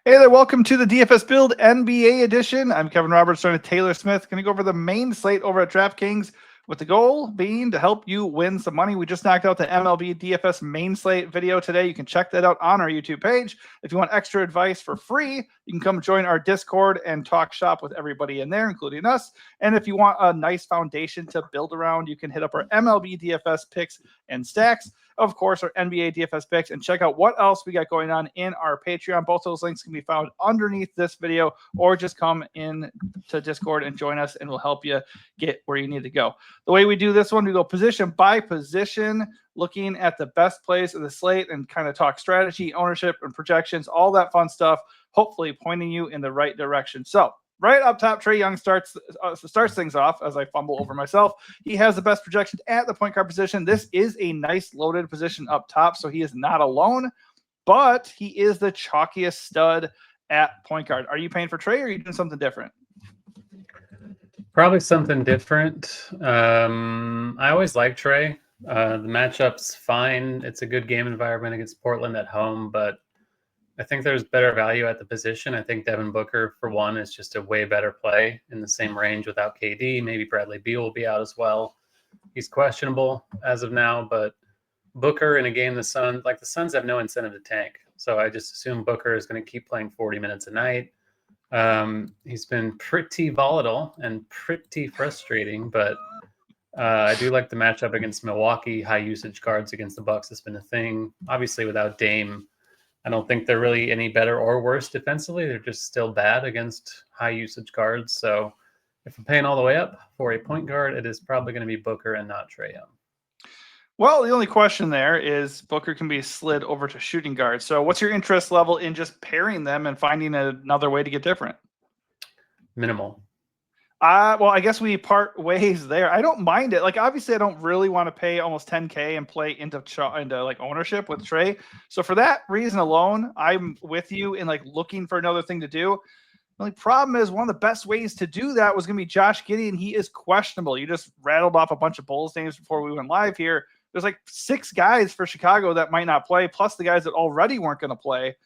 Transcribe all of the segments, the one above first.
Hey there, welcome to the DFS Build NBA edition. I'm Kevin Roberts, joined with Taylor Smith. Going to go over the main slate over at DraftKings, with the goal being to help you win some money. We just knocked out the MLB DFS main slate video today. You can check that out on our YouTube page. If you want extra advice for free, you can come join our Discord and talk shop with everybody in there, including us. And if you want a nice foundation to build around, you can hit up our MLB DFS picks and stacks. Of course, our NBA DFS picks, and check out what else we got going on in our Patreon. Both those links can be found underneath this video, or just come in to Discord and join us, and we'll help you get where you need to go. The way we do this one, we go position by position, looking at the best plays of the slate and kind of talk strategy, ownership, and projections, all that fun stuff, hopefully pointing you in the right direction. So, right up top, Trae Young starts things off as I fumble over myself. He has the best projection at the point guard position. This is a nice loaded position up top, so he is not alone, but he is the chalkiest stud at point guard. Are you paying for Trae, or are you doing something different? Probably something different. I always like Trae. The matchup's fine. It's a good game environment against Portland at home, but I think there's better value at the position. I think Devin Booker, for one, is just a way better play in the same range without KD. Maybe Bradley Beal will be out as well. He's questionable as of now, but Booker in a game, the Suns have no incentive to tank. So I just assume Booker is going to keep playing 40 minutes a night. He's been pretty volatile and pretty frustrating, but I do like the matchup against Milwaukee. High usage guards against the Bucks has been a thing. Obviously, without Dame, I don't think they're really any better or worse defensively. They're just still bad against high usage guards. So if I'm paying all the way up for a point guard, it is probably going to be Booker and not Trae Young. Well, the only question there is Booker can be slid over to shooting guard. So what's your interest level in just pairing them and finding another way to get different? Minimal. Well, I guess we part ways there. I don't mind it. Like, obviously, I don't really want to pay almost 10K and play into like ownership with Trae. So for that reason alone, I'm with you in like looking for another thing to do. The only problem is one of the best ways to do that was going to be Josh Giddey, and he is questionable. You just rattled off a bunch of Bulls names before we went live here. There's like 6 guys for Chicago that might not play, plus the guys that already weren't going to play.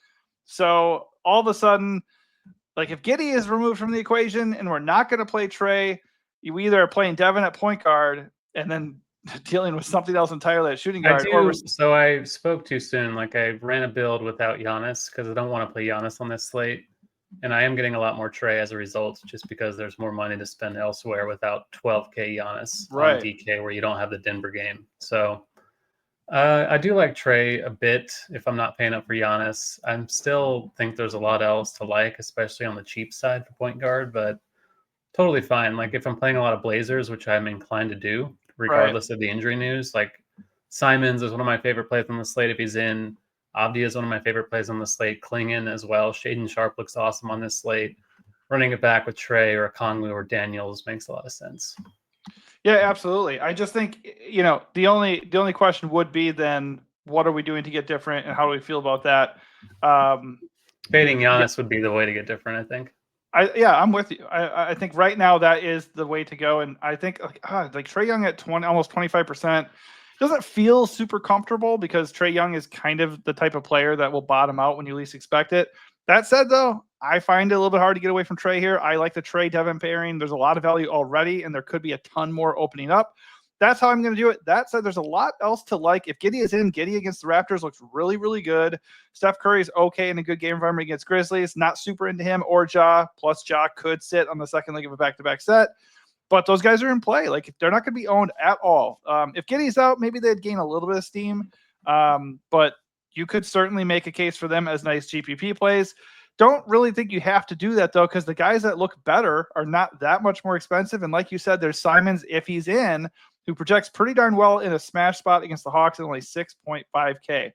So all of a sudden, like if Giddey is removed from the equation and we're not going to play Trae, you either are playing Devin at point guard and then dealing with something else entirely at shooting guard. So I spoke too soon. Like I ran a build without Giannis because I don't want to play Giannis on this slate. And I am getting a lot more Trae as a result, just because there's more money to spend elsewhere without 12K Giannis on DK, where you don't have the Denver game. So I do like Trae a bit if I'm not paying up for Giannis. I still think there's a lot else to like, especially on the cheap side for point guard, but totally fine. Like if I'm playing a lot of Blazers, which I'm inclined to do, regardless of the injury news, like Simons is one of my favorite plays on the slate if he's in. Abdi is one of my favorite plays on the slate. Klingon as well. Shaden Sharp looks awesome on this slate. Running it back with Trae or Kongwu or Daniels makes a lot of sense. Yeah, absolutely. I just think, the only question would be then, what are we doing to get different, and how do we feel about that? Fading Giannis would be the way to get different, I think. I'm with you. I think right now that is the way to go, and I think like Trae Young at almost 25%. Doesn't feel super comfortable because Trae Young is kind of the type of player that will bottom out when you least expect it. That said, though, I find it a little bit hard to get away from Trae here. I like the Trae Devin pairing. There's a lot of value already, and there could be a ton more opening up. That's how I'm going to do it. That said, there's a lot else to like. If Giddey is in, Giddey against the Raptors looks really, really good. Steph Curry's okay in a good game environment against Grizzlies. Not super into him or Ja. Plus, Ja could sit on the second leg of a back-to-back set. But those guys are in play. Like, they're not going to be owned at all. If Giddey's out, maybe they'd gain a little bit of steam. But you could certainly make a case for them as nice GPP plays. Don't really think you have to do that, though, because the guys that look better are not that much more expensive. And like you said, there's Simons, if he's in, who projects pretty darn well in a smash spot against the Hawks at only 6.5K.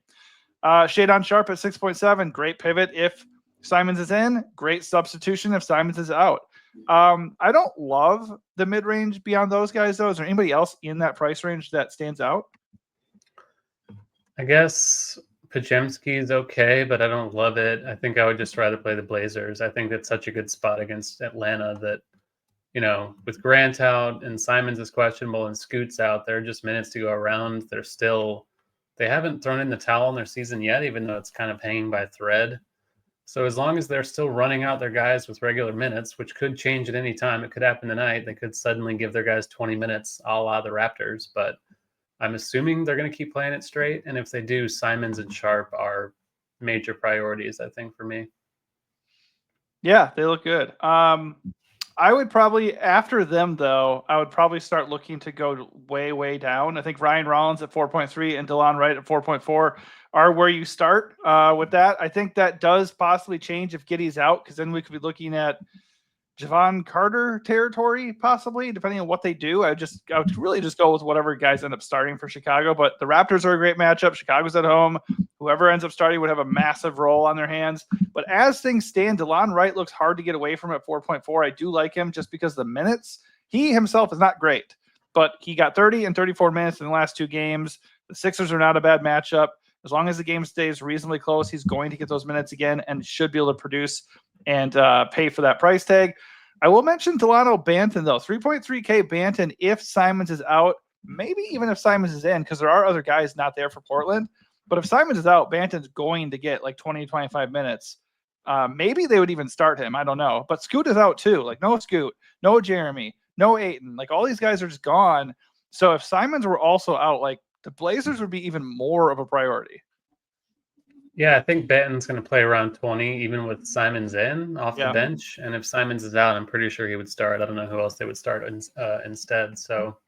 Shaden Sharp at 6.7. Great pivot if Simons is in. Great substitution if Simons is out. I don't love the mid-range beyond those guys, though. Is there anybody else in that price range that stands out? I guess Podziemski is okay, but I don't love it. I think I would just rather play the Blazers. I think that's such a good spot against Atlanta that, with Grant out and Simons is questionable and Scoot's out, there are just minutes to go around. They haven't thrown in the towel in their season yet, even though it's kind of hanging by a thread. So as long as they're still running out their guys with regular minutes, which could change at any time, it could happen tonight. They could suddenly give their guys 20 minutes a la the Raptors, but I'm assuming they're going to keep playing it straight. And if they do, Simons and Sharp are major priorities, I think, for me. Yeah, they look good. I would probably, after them, though, I would probably start looking to go way, way down. I think Ryan Rollins at 4.3 and DeLon Wright at 4.4 are where you start with that. I think that does possibly change if Giddey's out, because then we could be looking at Javon Carter territory, possibly, depending on what they do. I would really just go with whatever guys end up starting for Chicago. But the Raptors are a great matchup. Chicago's at home. Whoever ends up starting would have a massive role on their hands. But as things stand, DeLon Wright looks hard to get away from at 4.4. I do like him just because the minutes. He himself is not great, but he got 30 and 34 minutes in the last 2 games. The Sixers are not a bad matchup. As long as the game stays reasonably close, he's going to get those minutes again and should be able to produce and pay for that price tag. I will mention Delano Banton, though. 3.3K Banton if Simons is out, maybe even if Simons is in, because there are other guys not there for Portland. But if Simons is out, Banton's going to get like 20, 25 minutes. Maybe they would even start him. I don't know. But Scoot is out too. Like no Scoot, no Jeremy, no Ayton. Like all these guys are just gone. So if Simons were also out, like the Blazers would be even more of a priority. Yeah, I think Benton's going to play around 20, even with Simons in off the bench. And if Simons is out, I'm pretty sure he would start. I don't know who else they would start instead. So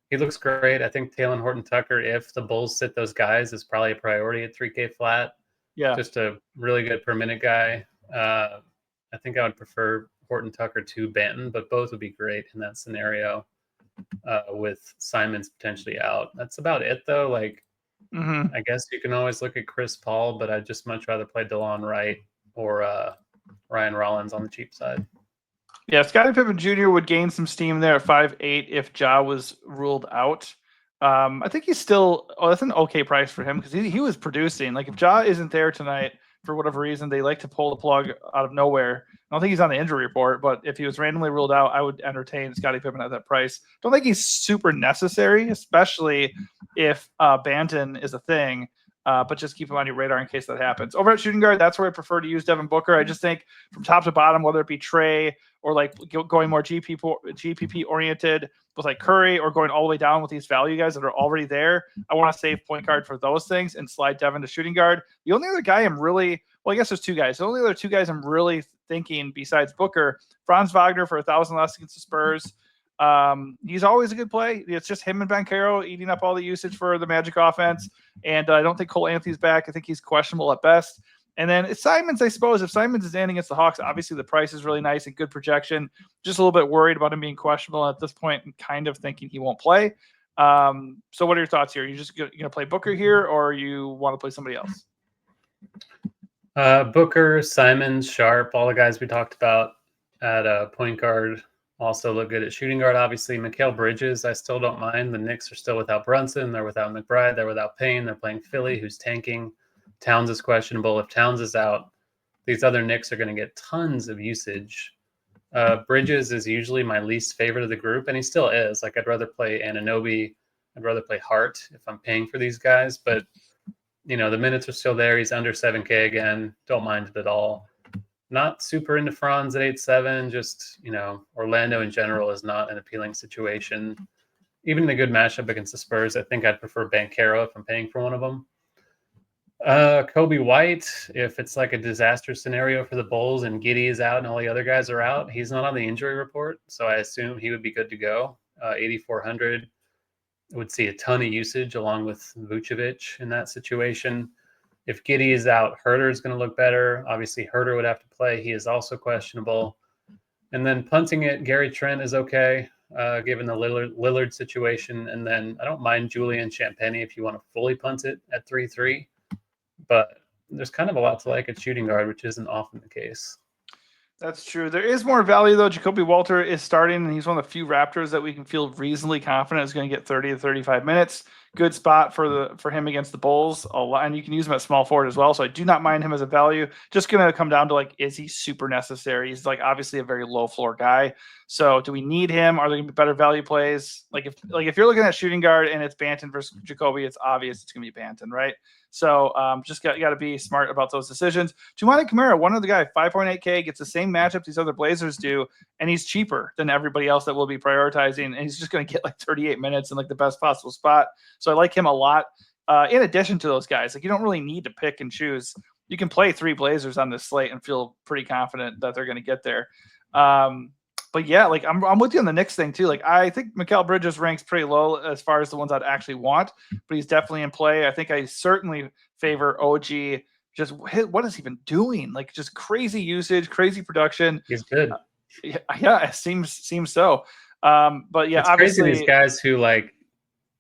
he looks great. I think Talen Horton-Tucker, if the Bulls sit those guys, is probably a priority at 3K flat. Yeah. Just a really good per minute guy. I think I would prefer Horton-Tucker to Benton, but both would be great in that scenario with Simons potentially out. That's about it, though. Like, I guess you can always look at Chris Paul, but I'd just much rather play DeLon Wright or Ryan Rollins on the cheap side. Yeah, Scottie Pippen Jr. would gain some steam there at 5'8" if Ja was ruled out. I think he's still that's an okay price for him because he was producing. Like if Ja isn't there tonight for whatever reason, they like to pull the plug out of nowhere. I don't think he's on the injury report, but if he was randomly ruled out, I would entertain Scottie Pippen at that price. Don't think he's super necessary, especially if Banton is a thing. But just keep him on your radar in case that happens. Over at shooting guard, that's where I prefer to use Devin Booker. I just think from top to bottom, whether it be Trey or like going more GPP oriented with like Curry or going all the way down with these value guys that are already there, I want to save point guard for those things and slide Devin to shooting guard. The only other guy I guess there's 2 guys. The only other 2 guys I'm really thinking besides Booker, Franz Wagner for 1,000 less against the Spurs. He's always a good play. It's just him and Banchero eating up all the usage for the Magic offense. And I don't think Cole Anthony's back. I think he's questionable at best. And then it's Simons, I suppose. If Simons is in against the Hawks, obviously the price is really nice and good projection. Just a little bit worried about him being questionable at this point and kind of thinking he won't play. So what are your thoughts here? Are you just going to play Booker here or you want to play somebody else? Booker, Simons, Sharp, all the guys we talked about at point guard also look good at shooting guard. Obviously, Mikal Bridges, I still don't mind. The Knicks are still without Brunson. They're without McBride. They're without Payne. They're playing Philly, who's tanking. Towns is questionable. If Towns is out, these other Knicks are going to get tons of usage. Bridges is usually my least favorite of the group, and he still is. Like, I'd rather play Anunoby. I'd rather play Hart if I'm paying for these guys. But, the minutes are still there. He's under 7K again. Don't mind it at all. Not super into Franz at 8.7. Just, Orlando in general is not an appealing situation. Even in a good matchup against the Spurs, I think I'd prefer Banchero if I'm paying for one of them. Kobe White, if it's like a disaster scenario for the Bulls and Giddey is out and all the other guys are out, he's not on the injury report, so I assume he would be good to go. 8,400 would see a ton of usage along with Vucevic in that situation. If Giddey is out, Herter is going to look better. Obviously, Herter would have to play. He is also questionable. And then punting it, Gary Trent is okay, given the Lillard situation. And then I don't mind Julian Champagnie if you want to fully punt it at 3-3. But there's kind of a lot to like at shooting guard, which isn't often the case. That's true. There is more value, though. Jacoby Walter is starting, and he's one of the few Raptors that we can feel reasonably confident is going to get 30 to 35 minutes. good spot for him against the Bulls a lot, and you can use him at small forward as well. So I do not mind him as a value. Just going to come down to like, is he super necessary? He's like obviously a very low floor guy. So do we need him? Are there going to be better value plays? Like if you're looking at shooting guard and it's Banton versus Jacoby, it's obvious it's going to be Banton, right? So just got to be smart about those decisions. Tumani Kamara, one of the guy, 5.8K, gets the same matchup these other Blazers do, and he's cheaper than everybody else that we'll be prioritizing, and he's just going to get like 38 minutes in like the best possible spot. So I like him a lot. In addition to those guys, like you don't really need to pick and choose. You can play 3 Blazers on this slate and feel pretty confident that they're going to get there. But yeah, like I'm with you on the Knicks thing too. Like I think Mikal Bridges ranks pretty low as far as the ones I'd actually want, but he's definitely in play. I think I certainly favor OG. Just what has he been doing? Like just crazy usage, crazy production. He's good. Yeah, it seems so. But yeah, it's obviously crazy these guys who like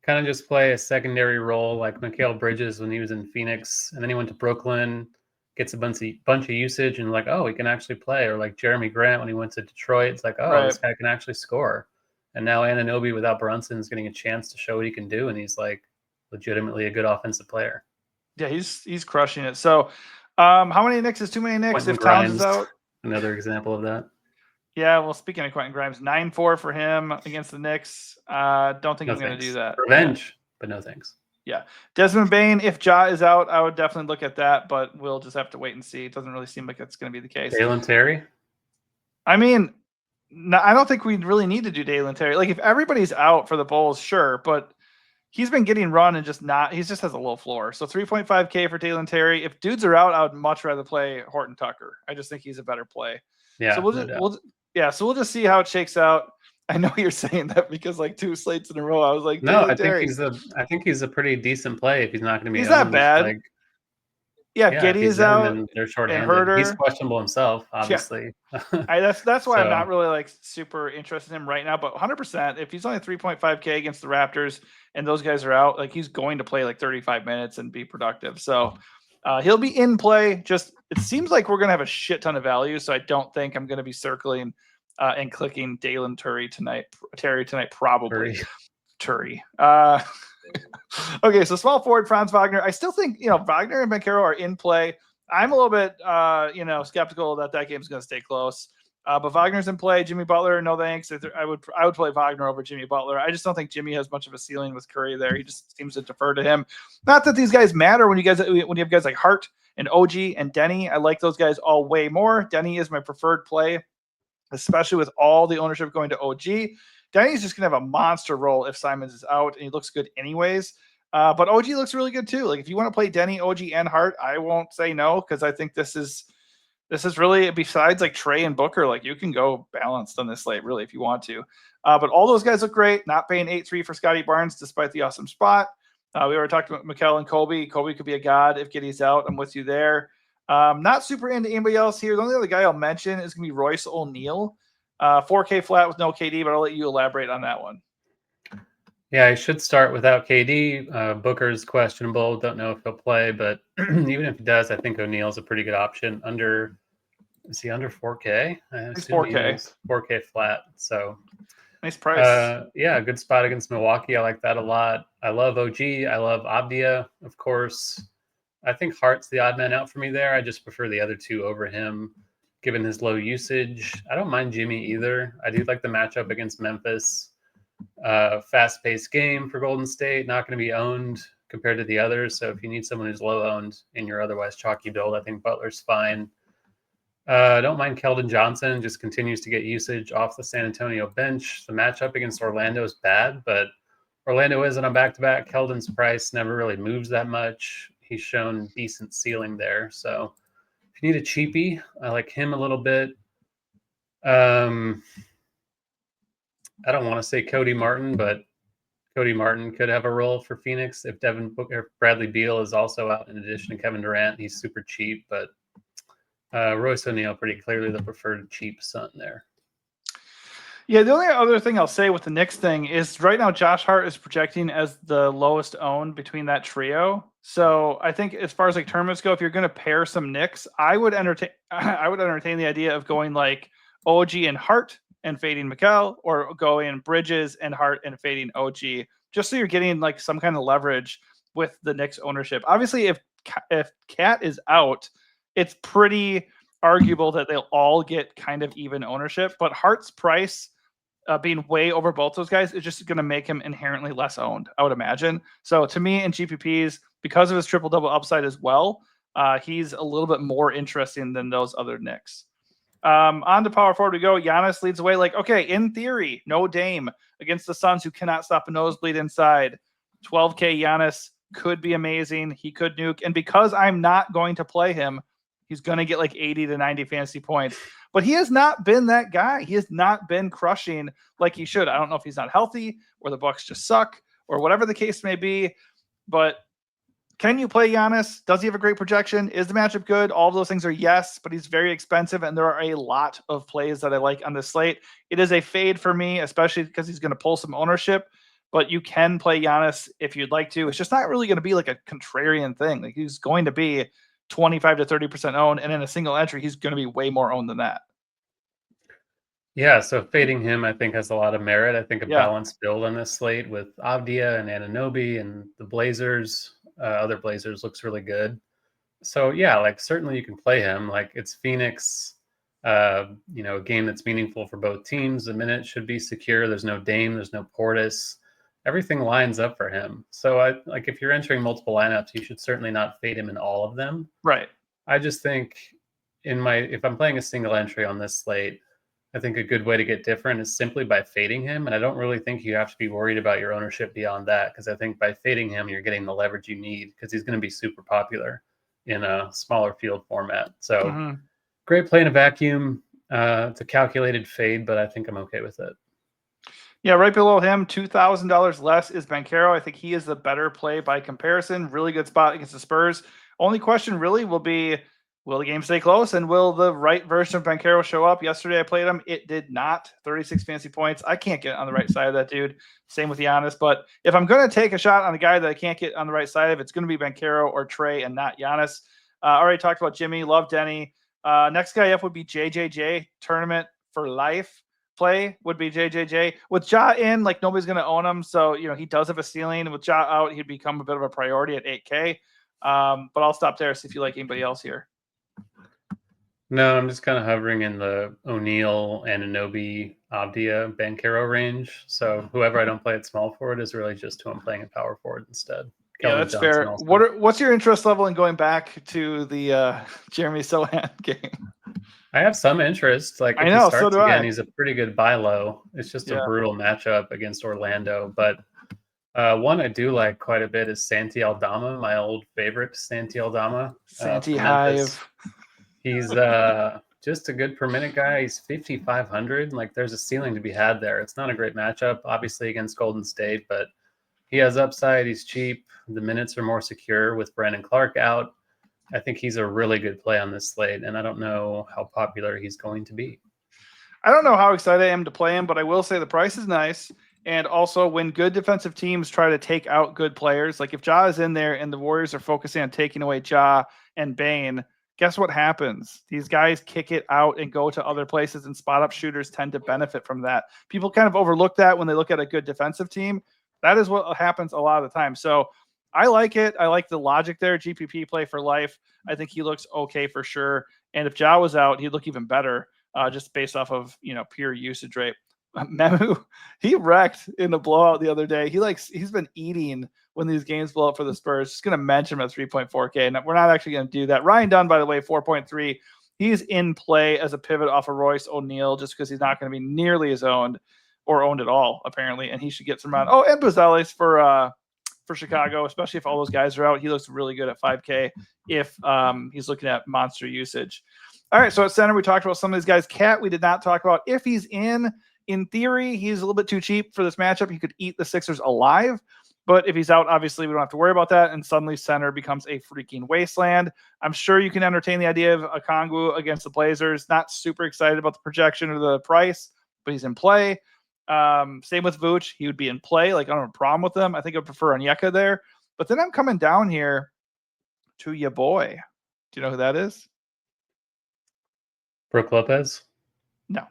kind of just play a secondary role, like Mikal Bridges when he was in Phoenix, and then he went to Brooklyn. Gets a bunch of usage and like, oh, he can actually play. Or like Jeremy Grant when he went to Detroit, it's like, oh, this guy can actually score. And now Anunoby without Brunson is getting a chance to show what he can do, and he's like legitimately a good offensive player. Yeah, he's crushing it. So how many Knicks is too many Knicks Quentin if Towns Grimes, is out? Another example of that. Yeah, well, speaking of Quentin Grimes, 9-4 for him against the Knicks. Don't think I'm going to do that. Revenge, but no thanks. Yeah. Desmond Bane, if Ja is out, I would definitely look at that, but we'll just have to wait and see. It doesn't really seem like that's going to be the case. Dalen Terry? I mean, no, I don't think we really need to do Dalen Terry. Like, if everybody's out for the Bulls, sure, but he's been getting run and he just has a low floor. So 3.5K for Dalen Terry. If dudes are out, I would much rather play Horton Tucker. I just think he's a better play. Yeah. So we'll just see how it shakes out. I know you're saying that because like 2 slates in a row, I was like, no, I think he's a pretty decent play if he's not going to be. He's not bad. Like, yeah, Giddy is out. And they're shorthanded. He's questionable himself, obviously. Yeah. That's why I'm not really like super interested in him right now. But 100%, if he's only 3.5K against the Raptors and those guys are out, like he's going to play like 35 minutes and be productive. So he'll be in play. Just it seems like we're going to have a shit ton of value. So I don't think I'm going to be circling and clicking Dalen Terry tonight. Probably. Terry. Okay, so small forward Franz Wagner. I still think Wagner and Banchero are in play. I'm a little bit skeptical that game's going to stay close. But Wagner's in play. Jimmy Butler, no thanks. I would play Wagner over Jimmy Butler. I just don't think Jimmy has much of a ceiling with Curry there. He just seems to defer to him. Not that these guys matter when you have guys like Hart and OG and Denny. I like those guys all way more. Denny is my preferred play, especially with all the ownership going to OG. Denny's just going to have a monster role if Simons is out, and he looks good anyways. But OG looks really good too. Like if you want to play Denny, OG, and Hart, I won't say no because I think this is really, besides like Trey and Booker, like you can go balanced on this slate really if you want to. But all those guys look great. Not paying 8-3 for Scotty Barnes despite the awesome spot. We already talked about Mikal and Kobe. Kobe could be a god if Giddy's out. I'm with you there. Not super into anybody else here. The only other guy I'll mention is going to be Royce O'Neal. 4K flat with no KD, but I'll let you elaborate on that one. Yeah, I should start without KD. Booker's questionable. Don't know if he'll play, but even if he does, I think O'Neal's a pretty good option. Is he under 4K? He's 4K. 4K flat. So nice price. Yeah, good spot against Milwaukee. I like that a lot. I love OG. I love Abdia, of course. I think Hart's the odd man out for me there. I just prefer the other two over him, given his low usage. I don't mind Jimmy either. I do like the matchup against Memphis. Fast-paced game for Golden State, not going to be owned compared to the others. So if you need someone who's low-owned in your otherwise chalky build, I think Butler's fine. I don't mind Keldon Johnson, just continues to get usage off the San Antonio bench. The matchup against Orlando is bad, but Orlando isn't on back-to-back. Keldon's price never really moves that much. He's shown decent ceiling there. So if you need a cheapie, I like him a little bit. I don't want to say Cody Martin, but Cody Martin could have a role for Phoenix if Devin Booker, Bradley Beal is also out in addition to Kevin Durant. He's super cheap, but Royce O'Neal pretty clearly the preferred cheap son there. Yeah, the only other thing I'll say with the Knicks thing is right now Josh Hart is projecting as the lowest owned between that trio. So I think as far as like tournaments go, if you're going to pair some Knicks, I would entertain the idea of going like OG and Hart and fading Mikal, or going Bridges and Hart and fading OG. just so you're getting like some kind of leverage with the Knicks ownership. Obviously, if Cat is out, it's pretty arguable that they'll all get kind of even ownership. But Hart's price being way over both those guys is just going to make him inherently less owned, I would imagine. So to me, in GPPs, because of his triple-double upside as well, he's a little bit more interesting than those other Knicks. On to power forward we go. Giannis leads the way. Like, okay, in theory, no Dame against the Suns, who cannot stop a nosebleed inside. 12K Giannis could be amazing. He could nuke. And because I'm not going to play him, he's going to get like 80 to 90 fantasy points. But he has not been that guy. He has not been crushing like he should. I don't know if he's not healthy or the Bucks just suck or whatever the case may be. But can you play Giannis? Does he have a great projection? Is the matchup good? All of those things are yes, but he's very expensive, and there are a lot of plays that I like on this slate. It is a fade for me, especially because he's going to pull some ownership, but you can play Giannis if you'd like to. It's just not really going to be like a contrarian thing. Like, he's going to be 25 to 30% owned, and in a single entry, he's going to be way more owned than that. Yeah, so fading him, I think, has a lot of merit. I think a Yeah. balanced build on this slate with Avdia and Anunoby and the Blazers, other Blazers, looks really good. So yeah, like certainly you can play him. Like, it's Phoenix, a game that's meaningful for both teams. The minute should be secure. There's no Dame, there's no Portis. Everything lines up for him. So if you're entering multiple lineups, you should certainly not fade him in all of them. Right. I just think if I'm playing a single entry on this slate, I think a good way to get different is simply by fading him. And I don't really think you have to be worried about your ownership beyond that, because I think by fading him, you're getting the leverage you need, because he's going to be super popular in a smaller field format. So great play in a vacuum. It's a calculated fade, but I think I'm okay with it. Yeah, right below him, $2,000 less is Banchero. I think he is the better play by comparison. Really good spot against the Spurs. Only question really will be, will the game stay close, and will the right version of Banchero show up? Yesterday I played him. It did not. 36 fantasy points. I can't get on the right side of that dude. Same with Giannis. But if I'm going to take a shot on a guy that I can't get on the right side of, it's going to be Banchero or Trey and not Giannis. Already talked about Jimmy. Love Denny. Next guy up would be JJJ. Tournament for life play would be JJJ. With Ja in, like, nobody's going to own him. So, he does have a ceiling. With Ja out, he'd become a bit of a priority at 8K. But I'll stop there, see if you like anybody else here. No, I'm just kind of hovering in the O'Neal, Anunoby, Avdia, Banchero range. So whoever I don't play at small forward is really just who I'm playing at power forward instead. Yeah, Keldon that's Johnson fair. also. What's your interest level in going back to the Jeremy Sohan game? I have some interest. Like, if I know, he starts so do again, I. he's a pretty good buy low. It's just a brutal matchup against Orlando. But one I do like quite a bit is Santi Aldama, my old favorite Santi Aldama. Santi from Memphis. Hive. He's just a good per minute guy. He's 5,500. Like, there's a ceiling to be had there. It's not a great matchup, obviously, against Golden State, but he has upside. He's cheap. The minutes are more secure with Brandon Clark out. I think he's a really good play on this slate, and I don't know how popular he's going to be. I don't know how excited I am to play him, but I will say the price is nice. And also, when good defensive teams try to take out good players, like if Ja is in there and the Warriors are focusing on taking away Ja and Bane, guess what happens? These guys kick it out and go to other places, and spot-up shooters tend to benefit from that. People kind of overlook that when they look at a good defensive team. That is what happens a lot of the time. So I like it. I like the logic there. GPP play for life. I think he looks okay for sure. And if Ja was out, he'd look even better, just based off of pure usage rate. Memu, he wrecked in the blowout the other day. He's been eating when these games blow up for the Spurs. Just going to mention him at 3.4K. And we're not actually going to do that. Ryan Dunn, by the way, 4.3. He's in play as a pivot off of Royce O'Neal, just because he's not going to be nearly as owned or owned at all, apparently. And he should get some round. Oh, and Buzelis for Chicago, especially if all those guys are out. He looks really good at 5K if he's looking at monster usage. All right, so at center, we talked about some of these guys. Cat, we did not talk about. If he's in theory, he's a little bit too cheap for this matchup. He could eat the Sixers alive. But if he's out, obviously, we don't have to worry about that. And suddenly center becomes a freaking wasteland. I'm sure you can entertain the idea of Okongwu against the Blazers. Not super excited about the projection or the price, but he's in play. Same with Vooch. He would be in play. Like, I don't have a problem with them. I think I'd prefer Onyeka there. But then I'm coming down here to your boy. Do you know who that is? Brook Lopez? No.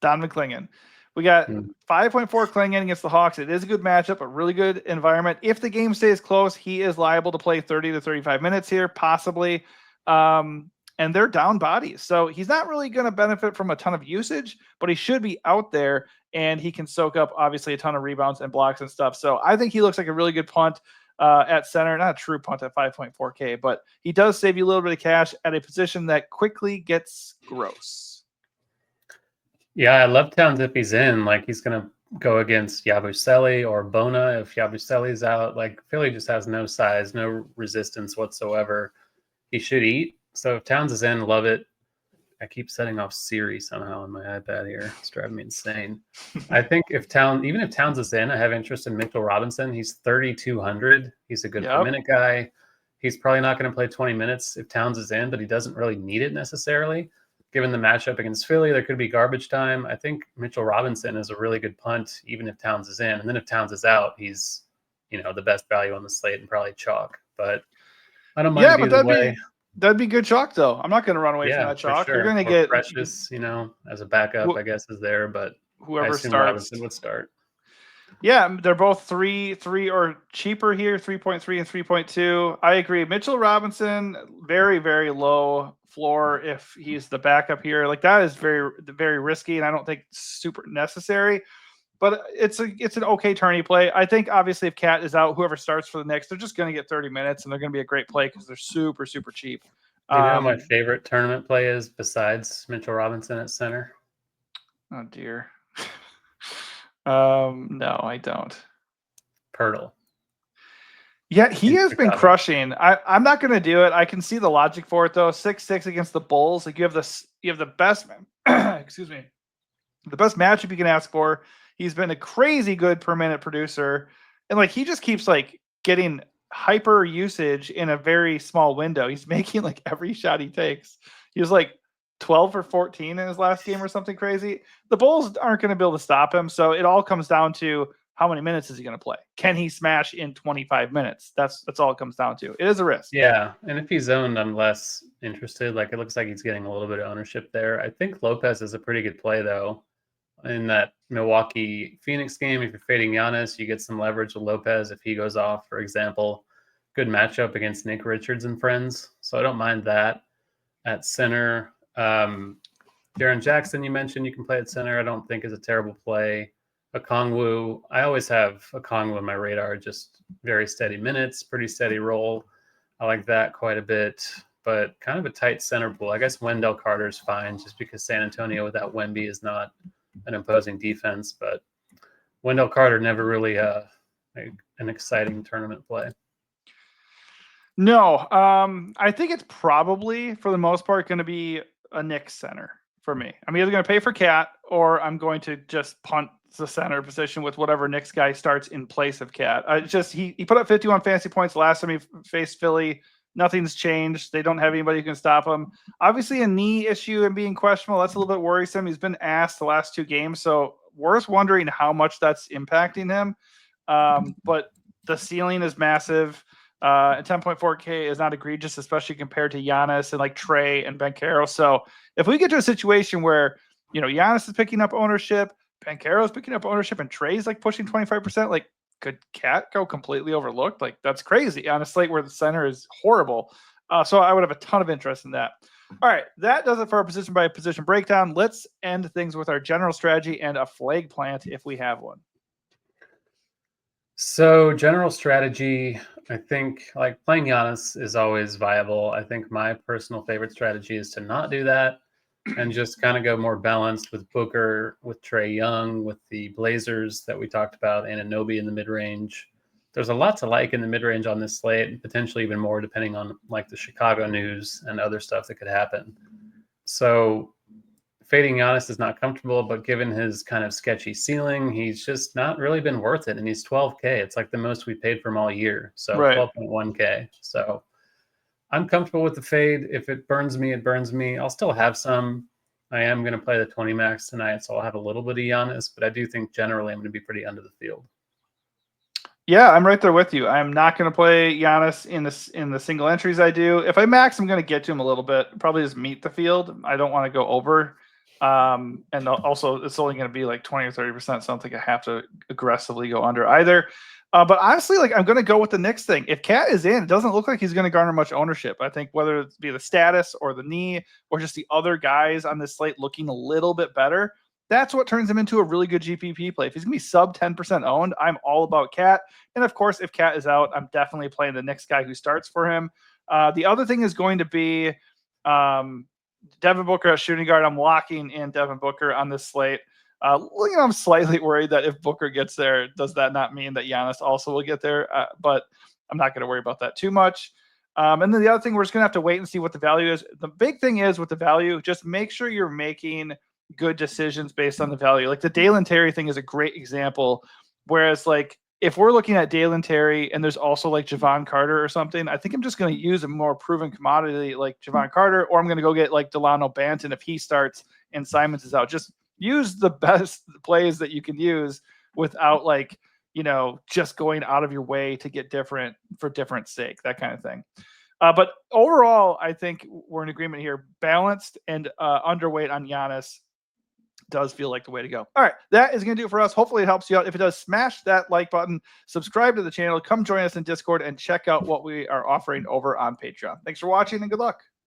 Don McClingan. We got 5.4 Klingon against the Hawks. It is a good matchup, a really good environment. If the game stays close, he is liable to play 30 to 35 minutes here, possibly. And they're down bodies. So he's not really going to benefit from a ton of usage, but he should be out there and he can soak up, obviously, a ton of rebounds and blocks and stuff. So I think he looks like a really good punt at center. Not a true punt at 5.4K, but he does save you a little bit of cash at a position that quickly gets gross. Yeah, I love Towns if he's in. Like, he's going to go against Yabusele or Bona if Yabusele's out. Like, Philly just has no size, no resistance whatsoever. He should eat. So if Towns is in, love it. I keep setting off Siri somehow on my iPad here. It's driving me insane. I think even if Towns is in, I have interest in Mitchell Robinson. He's 3,200. He's a good per minute guy. He's probably not going to play 20 minutes if Towns is in, but he doesn't really need it necessarily. Given the matchup against Philly, there could be garbage time. I think Mitchell Robinson is a really good punt, even if Towns is in. And then if Towns is out, he's, the best value on the slate and probably chalk. But I don't mind either way. That'd be good chalk, though. I'm not going to run away from that chalk. Sure. You're going to get Precious, as a backup, I guess, is there. But whoever starts Robinson would start. Yeah, they're both three or cheaper here, 3.3 and 3.2. I agree. Mitchell Robinson, very, very low floor if he's the backup here. Like, that is very, very risky, and I don't think super necessary. But it's an okay tourney play. I think, obviously, if Cat is out, whoever starts for the Knicks, they're just going to get 30 minutes, and they're going to be a great play because they're super, super cheap. Do you know my favorite tournament play is besides Mitchell Robinson at center? Oh, dear. No, I don't. Pirtle. Yeah, he has been crushing. I'm not going to do it. I can see the logic for it, though. 6-6 against the Bulls. Like, you have the best excuse me, the best matchup you can ask for. He's been a crazy good per minute producer, and like, he just keeps like getting hyper usage in a very small window. He's making like every shot he takes. He was like 12 or 14 in his last game or something crazy. The Bulls aren't going to be able to stop him. So it all comes down to how many minutes is he going to play? Can he smash in 25 minutes? That's all it comes down to. It is a risk. Yeah. And if he's owned, I'm less interested. Like, it looks like he's getting a little bit of ownership there. I think Lopez is a pretty good play, though. In that Milwaukee Phoenix game, if you're fading Giannis, you get some leverage with Lopez if he goes off, for example. Good matchup against Nick Richards and friends. So I don't mind that. At center, Jaren Jackson, you mentioned you can play at center. I don't think is a terrible play. Okongwu, I always have Okongwu on my radar, just very steady minutes, pretty steady role. I like that quite a bit, but kind of a tight center pool. I guess Wendell Carter's fine just because San Antonio without Wemby is not an imposing defense, but Wendell Carter never really an exciting tournament play. No, I think it's probably, for the most part, going to be a Knicks center for me. I'm either going to pay for Cat or I'm going to just punt the center position with whatever Knicks guy starts in place of Cat. He put up 51 fantasy points last time he faced Philly. Nothing's changed. They don't have anybody who can stop him. Obviously, a knee issue and being questionable, that's a little bit worrisome. He's been asked the last 2 games, so worth wondering how much that's impacting him. But the ceiling is massive. 10.4K is not egregious, especially compared to Giannis and like Trey and Banchero. So if we get to a situation where, Giannis is picking up ownership, Banchero is picking up ownership, and Trey's like pushing 25%, like, could Cat go completely overlooked? Like, that's crazy on a slate where the center is horrible. So I would have a ton of interest in that. All right, that does it for our position by position breakdown. Let's end things with our general strategy and a flag plant if we have one. So general strategy, I think like playing Giannis is always viable. I think my personal favorite strategy is to not do that and just kind of go more balanced with Booker, with Trae Young, with the Blazers that we talked about, and Anunoby in the mid-range. There's a lot to like in the mid-range on this slate, and potentially even more depending on like the Chicago news and other stuff that could happen. So fading Giannis is not comfortable, but given his kind of sketchy ceiling, he's just not really been worth it. And he's 12K. It's like the most we paid for him all year. So right. 12.1K. So I'm comfortable with the fade. If it burns me, it burns me. I'll still have some. I am going to play the 20 max tonight, so I'll have a little bit of Giannis, but I do think generally I'm going to be pretty under the field. Yeah, I'm right there with you. I'm not going to play Giannis in the single entries I do. If I max, I'm going to get to him a little bit. Probably just meet the field. I don't want to go over And also, it's only going to be like 20 or 30%. So I don't think I have to aggressively go under either. But honestly, like I'm going to go with the Knicks thing. If Cat is in, it doesn't look like he's going to garner much ownership. I think whether it be the status or the knee or just the other guys on this slate looking a little bit better, that's what turns him into a really good GPP play. If he's going to be sub 10% owned, I'm all about Cat. And of course, if Cat is out, I'm definitely playing the next guy who starts for him. The other thing is going to be Devin Booker at shooting guard. I'm locking in Devin Booker on this slate. I'm slightly worried that if Booker gets there, does that not mean that Giannis also will get there? But I'm not going to worry about that too much. And then the other thing, we're just going to have to wait and see what the value is. The big thing is with the value, just make sure you're making good decisions based on the value. Like the Dalen Terry thing is a great example. Whereas like if we're looking at Dalen Terry and there's also like Javon Carter or something, I think I'm just going to use a more proven commodity like Javon Carter, or I'm going to go get like Delano Banton if he starts and Simons is out. Just use the best plays that you can use without like, just going out of your way to get different for different sake, that kind of thing. But overall, I think we're in agreement here. Balanced and underweight on Giannis does feel like the way to go. All right, that is going to do it for us. Hopefully it helps you out. If it does, smash that like button, subscribe to the channel, come join us in Discord, and check out what we are offering over on Patreon. Thanks for watching and good luck.